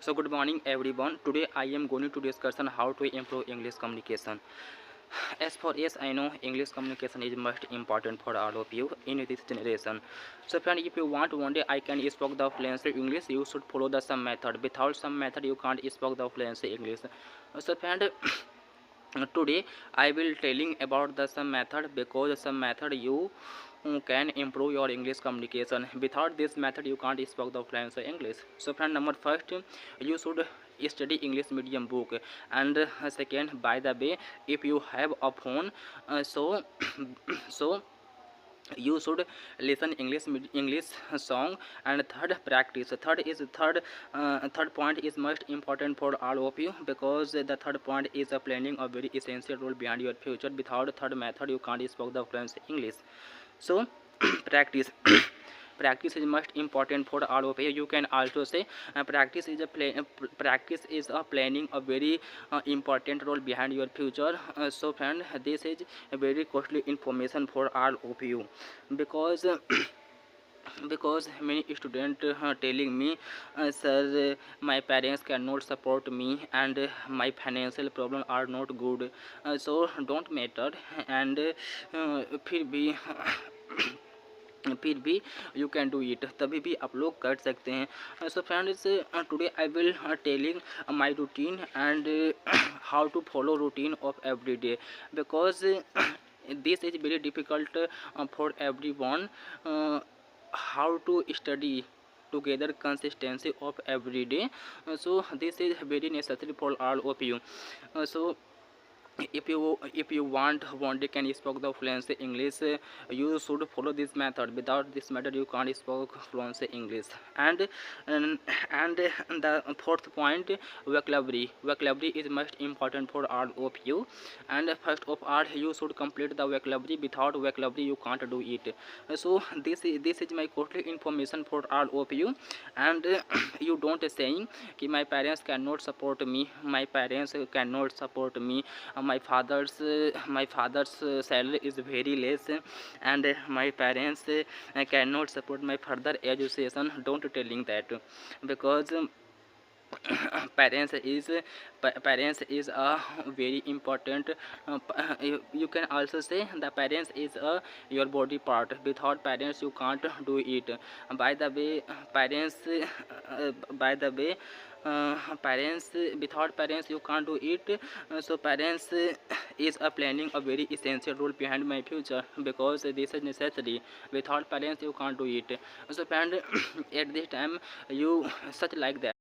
So good morning everyone. Today I am going to discuss on how to improve English communication. As far as I know, English communication is most important for all of you in this generation. So friend, if you want one day I can speak the fluent English, you should follow the some method. Without some method you can't speak the fluent English. So friend, today I will telling about the some method, because some method you can improve your English communication. Without this method you can't speak the fluent English. So friend, number first, you should study English medium book. And second, by the way, if you have a phone, so you should listen English song. And third, practice. Third point is most important for all of you, because the third point is planning a very essential role behind your future. Without third method you can't speak the fluent English. So practice. Practice is most important for all of you. You can also say practice is a planning a very important role behind your future. So friend, this is a very costly information for all of you, because because many students telling me, sir, my parents cannot support me, and my financial problem are not good, so don't matter, and फिर भी फिर भी you can do it, तभी भी आप लोग कर सकते हैं. So friends, today I will telling my routine and how to follow routine of every day, because this is very difficult for everyone, how to study together consistency of every day. So this is very necessary for all of you. So if you want one day can speak the fluent English, you should follow this method. Without this method you can't speak fluent English. And the fourth point, vocabulary is most important for all of you. And first of all, you should complete the vocabulary. Without vocabulary you can't do it. So this is my quarterly information for all of you. And you don't saying कि my parents cannot support me, my parents cannot support me, my father's salary is very less, and my parents cannot support my further education. Don't telling that, because parents is a very important. You can also say the parents is a your body part. Without parents you can't do it. By the way, parents by the way parents, without parents you can't do it. So parents is a planning a very essential role behind my future, because this is necessary. Without parents you can't do it. So friend, at this time you such like that.